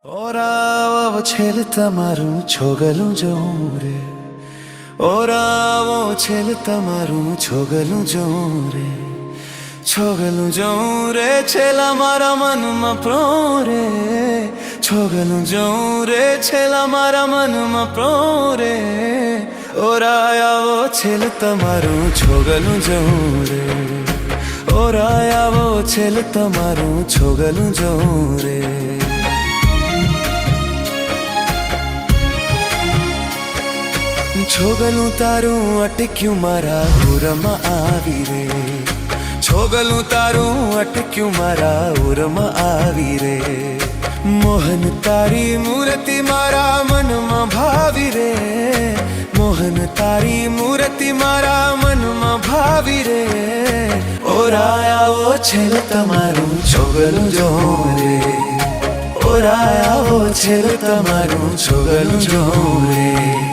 ઓરાવો છેલ તમારું છોગલું જોઉં રે, ઓરાવો છેલ તમારું છોગલું જોઉં રે, છોગલું જોઉં રે છેલા મારા મનમાં પ્રોરે, છોગલું જોઉં રે છેલા મારા મનમાં પ્રોરે, ઓરાવો છેલ તમારું છોગલું જોઉં રે, ઓરાવો છેલ તમારું છોગલું જોઉં રે. છોગલું તારું અટક્યું મારા ઉરમાં આવી રે, છોગલું તારું અટક્યું મારા ઉરમાં આવી રે, મોહન તારી મૂર્તિ મારા મનમાં ભાવી રે, મોહન તારી મૂર્તિ મારા મનમાં ભાવી રે, ઓરાવો છેલ તમારું છોગલું જોઉં રે, ઓરાવો છેલ તમારું છોગલું જોઉં રે.